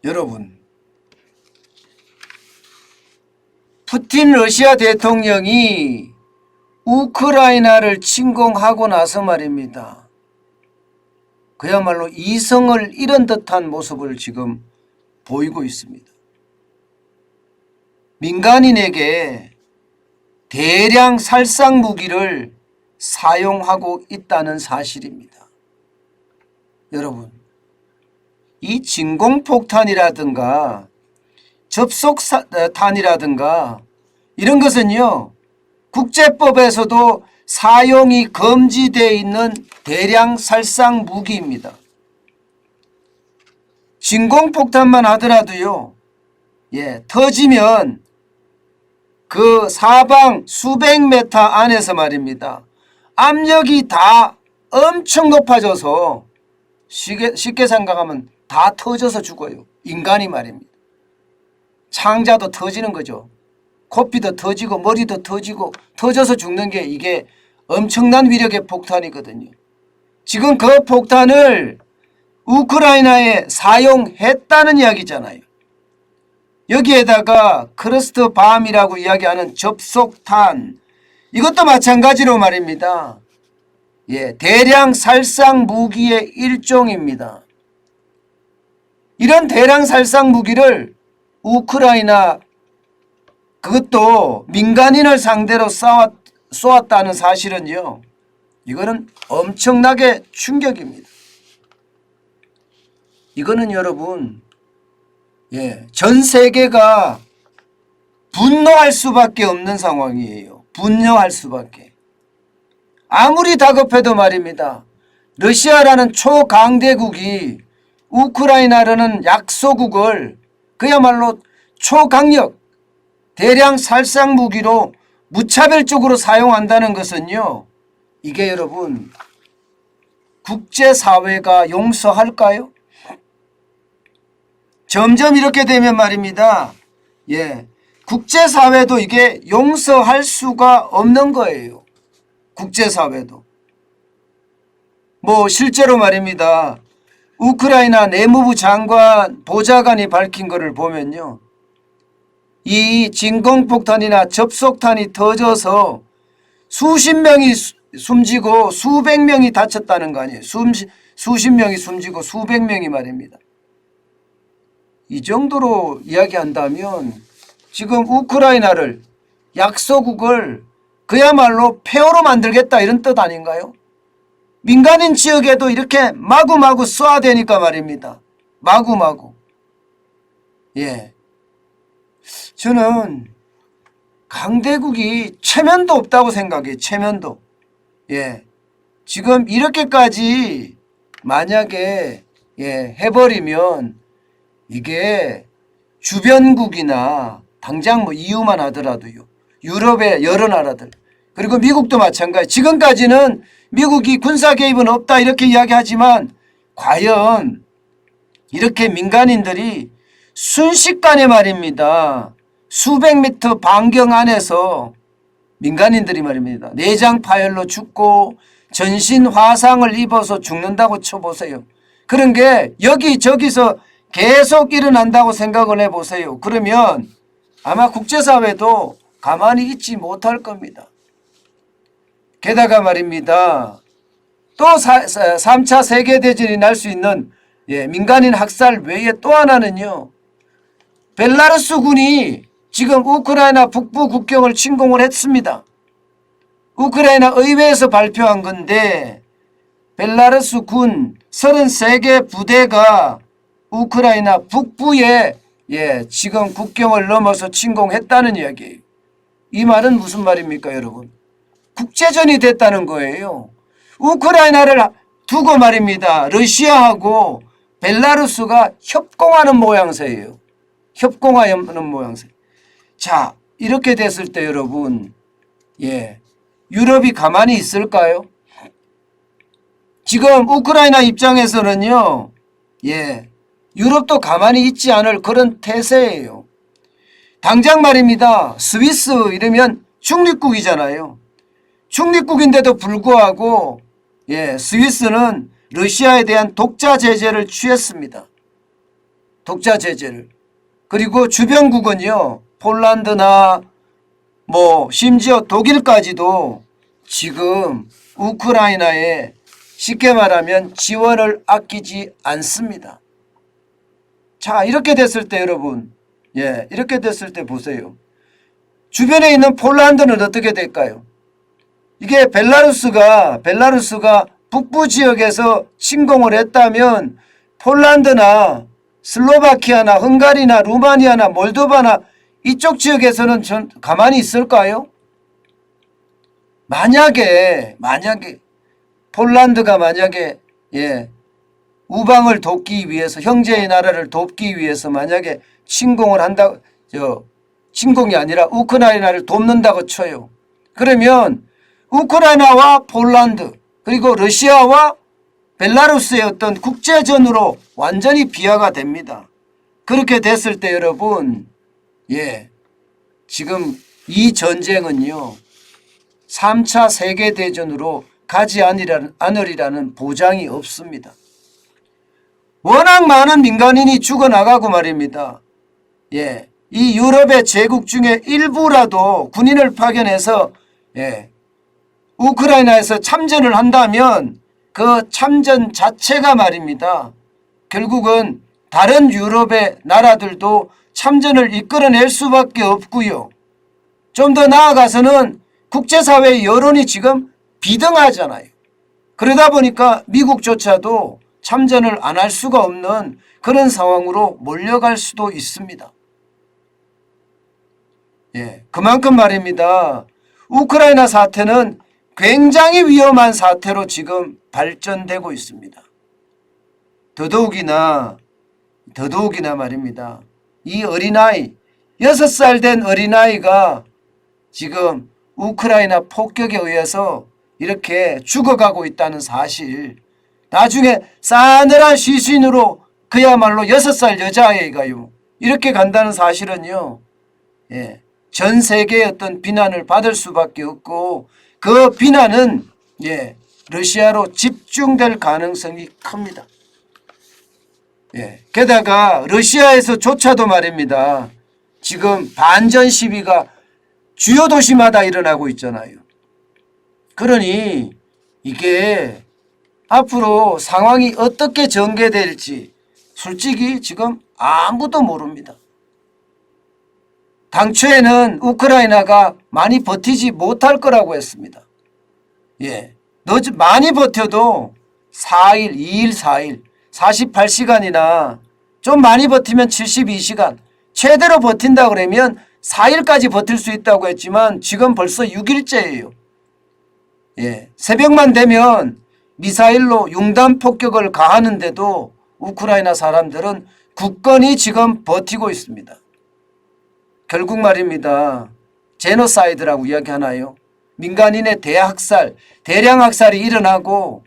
여러분, 푸틴 러시아 대통령이 우크라이나를 침공하고 나서 말입니다. 그야말로 이성을 잃은 듯한 모습을 지금 보이고 있습니다. 민간인에게 대량 살상 무기를 사용하고 있다는 사실입니다. 여러분, 이 진공폭탄이라든가 접속탄이라든가 이런 것은요, 국제법에서도 사용이 금지되어 있는 대량 살상 무기입니다. 진공폭탄만 하더라도요, 터지면 그 사방 수백 미터 안에서 말입니다. 압력이 다 엄청 높아져서 쉽게 생각하면 다 터져서 죽어요. 인간이 말입니다. 창자도 터지는 거죠. 코피도 터지고 머리도 터지고 터져서 죽는 게 이게 엄청난 위력의 폭탄이거든요. 지금 그 폭탄을 우크라이나에 사용했다는 이야기잖아요. 여기에다가 크러스트 밤이라고 이야기하는 접속탄, 이것도 마찬가지로 말입니다. 대량 살상 무기의 일종입니다. 이런 대량 살상 무기를 우크라이나, 그것도 민간인을 상대로 쏘았다는 사실은요, 이거는 엄청나게 충격입니다. 이거는 여러분, 전 세계가 분노할 수밖에 없는 상황이에요. 분노할 수밖에. 아무리 다급해도 말입니다. 러시아라는 초강대국이 우크라이나라는 약소국을 그야말로 초강력 대량 살상 무기로 무차별적으로 사용한다는 것은요, 이게 여러분 국제사회가 용서할까요? 점점 이렇게 되면 말입니다. 국제사회도 이게 용서할 수가 없는 거예요. 국제사회도. 실제로 말입니다. 우크라이나 내무부 장관 보좌관이 밝힌 것을 보면요, 이 진공폭탄이나 접속탄이 터져서 수십 명이 숨지고 수백 명이 다쳤다는 거 아니에요. 수십 명이 숨지고 수백 명이 말입니다. 이 정도로 이야기한다면 지금 우크라이나를, 약소국을 그야말로 폐허로 만들겠다 이런 뜻 아닌가요? 민간인 지역에도 이렇게 마구마구 쏘아대니까 말입니다. 마구마구. 저는 강대국이 체면도 없다고 생각해요. 체면도. 지금 이렇게까지 만약에 해버리면 이게 주변국이나 당장 EU만 하더라도요, 유럽의 여러 나라들, 그리고 미국도 마찬가지. 지금까지는 미국이 군사 개입은 없다 이렇게 이야기하지만 과연 이렇게 민간인들이 순식간에 말입니다. 수백 미터 반경 안에서 민간인들이 말입니다. 내장 파열로 죽고 전신 화상을 입어서 죽는다고 쳐보세요. 그런 게 여기저기서 계속 일어난다고 생각을 해보세요. 그러면 아마 국제사회도 가만히 있지 못할 겁니다. 게다가 말입니다. 또 3차 세계대전이 날 수 있는 민간인 학살 외에 또 하나는요, 벨라루스 군이 지금 우크라이나 북부 국경을 침공을 했습니다. 우크라이나 의회에서 발표한 건데 벨라루스 군 33개 부대가 우크라이나 북부에 지금 국경을 넘어서 침공했다는 이야기예요. 이 말은 무슨 말입니까, 여러분? 국제전이 됐다는 거예요. 우크라이나를 두고 말입니다. 러시아하고 벨라루스가 협공하는 모양새예요. 협공하는 모양새. 자, 이렇게 됐을 때 여러분, 유럽이 가만히 있을까요? 지금 우크라이나 입장에서는요, 유럽도 가만히 있지 않을 그런 태세예요. 당장 말입니다. 스위스 이러면 중립국이잖아요. 중립국인데도 불구하고 스위스는 러시아에 대한 독자 제재를 취했습니다. 독자 제재를. 그리고 주변국은요, 폴란드나 심지어 독일까지도 지금 우크라이나에 쉽게 말하면 지원을 아끼지 않습니다. 자, 이렇게 됐을 때 여러분, 이렇게 됐을 때 보세요. 주변에 있는 폴란드는 어떻게 될까요? 이게 벨라루스가 북부 지역에서 침공을 했다면 폴란드나 슬로바키아나 헝가리나 루마니아나 몰도바나 이쪽 지역에서는 가만히 있을까요? 만약에 폴란드가 우방을 돕기 위해서, 형제의 나라를 돕기 위해서 만약에 침공을 한다, 침공이 아니라 우크라이나를 돕는다고 쳐요. 그러면 우크라이나와 폴란드 그리고 러시아와 벨라루스의 어떤 국제전으로 완전히 비화가 됩니다. 그렇게 됐을 때 여러분, 지금 이 전쟁은요 3차 세계대전으로 가지 않으리라는 보장이 없습니다. 워낙 많은 민간인이 죽어나가고 말입니다. 이 유럽의 제국 중에 일부라도 군인을 파견해서 우크라이나에서 참전을 한다면 그 참전 자체가 말입니다. 결국은 다른 유럽의 나라들도 참전을 이끌어낼 수밖에 없고요. 좀 더 나아가서는 국제사회의 여론이 지금 비등하잖아요. 그러다 보니까 미국조차도 참전을 안 할 수가 없는 그런 상황으로 몰려갈 수도 있습니다. 그만큼 말입니다. 우크라이나 사태는 굉장히 위험한 사태로 지금 발전되고 있습니다. 더더욱이나 말입니다. 이 어린아이, 6살 된 어린아이가 지금 우크라이나 폭격에 의해서 이렇게 죽어가고 있다는 사실, 나중에 싸늘한 시신으로 그야말로 6살 여자아이가요 이렇게 간다는 사실은요 전 세계의 어떤 비난을 받을 수밖에 없고, 그 비난은 러시아로 집중될 가능성이 큽니다. 게다가 러시아에서조차도 말입니다. 지금 반전 시위가 주요 도시마다 일어나고 있잖아요. 그러니 이게 앞으로 상황이 어떻게 전개될지 솔직히 지금 아무도 모릅니다. 당초에는 우크라이나가 많이 버티지 못할 거라고 했습니다. 많이 버텨도 4일, 2일, 4일, 48시간이나 좀 많이 버티면 72시간, 최대로 버틴다 그러면 4일까지 버틸 수 있다고 했지만 지금 벌써 6일째예요. 새벽만 되면 미사일로 융단 폭격을 가하는데도 우크라이나 사람들은 굳건히 지금 버티고 있습니다. 결국 말입니다. 제노사이드라고 이야기하나요? 민간인의 대량 학살이 일어나고,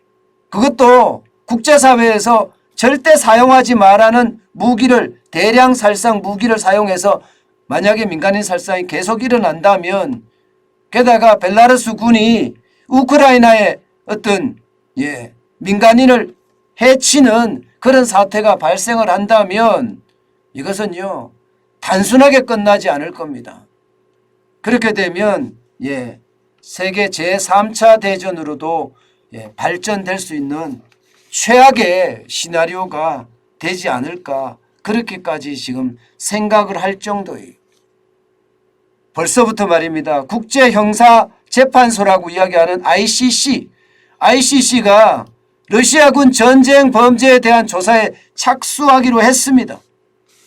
그것도 국제사회에서 절대 사용하지 말라는 무기를, 대량 살상 무기를 사용해서 만약에 민간인 살상이 계속 일어난다면, 게다가 벨라루스 군이 우크라이나의 어떤 민간인을 해치는 그런 사태가 발생을 한다면 이것은요 단순하게 끝나지 않을 겁니다. 그렇게 되면 세계 제3차 대전으로도 발전될 수 있는 최악의 시나리오가 되지 않을까, 그렇게까지 지금 생각을 할 정도예요. 벌써부터 말입니다. 국제형사재판소라고 이야기하는 ICC가 러시아군 전쟁 범죄에 대한 조사에 착수하기로 했습니다.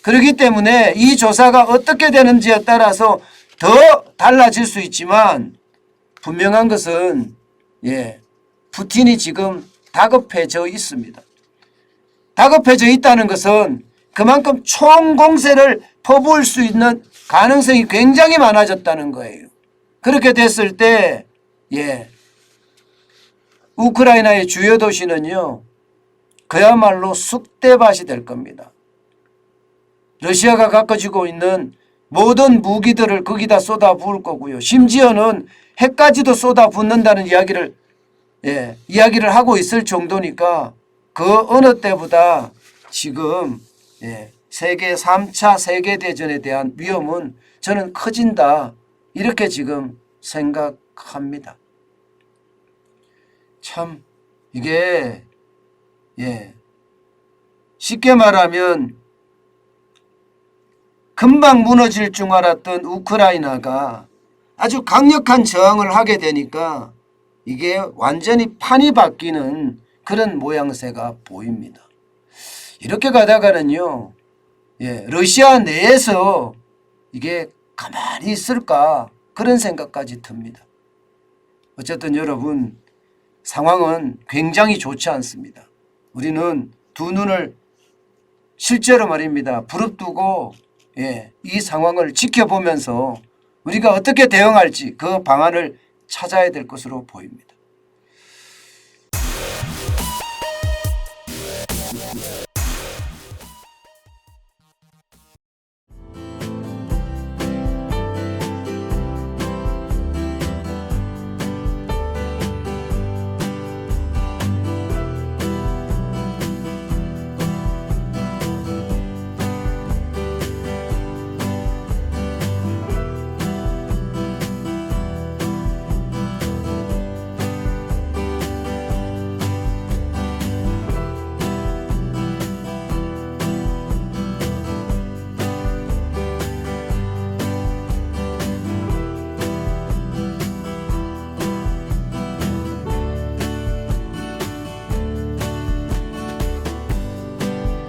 그렇기 때문에 이 조사가 어떻게 되는지에 따라서 더 달라질 수 있지만, 분명한 것은 푸틴이 지금 다급해져 있습니다. 다급해져 있다는 것은 그만큼 총공세를 퍼부을 수 있는 가능성이 굉장히 많아졌다는 거예요. 그렇게 됐을 때 우크라이나의 주요 도시는요 그야말로 쑥대밭이 될 겁니다. 러시아가 가지고 있는 모든 무기들을 거기다 쏟아부을 거고요. 심지어는 핵까지도 쏟아붓는다는 이야기를 하고 있을 정도니까 그 어느 때보다 지금 세계 3차 세계대전에 대한 위험은 저는 커진다. 이렇게 지금 생각합니다. 참 이게 쉽게 말하면 금방 무너질 줄 알았던 우크라이나가 아주 강력한 저항을 하게 되니까 이게 완전히 판이 바뀌는 그런 모양새가 보입니다. 이렇게 가다가는요, 러시아 내에서 이게 가만히 있을까 그런 생각까지 듭니다. 어쨌든 여러분 상황은 굉장히 좋지 않습니다. 우리는 두 눈을 실제로 말입니다. 부릅뜨고 이 상황을 지켜보면서 우리가 어떻게 대응할지 그 방안을 찾아야 될 것으로 보입니다.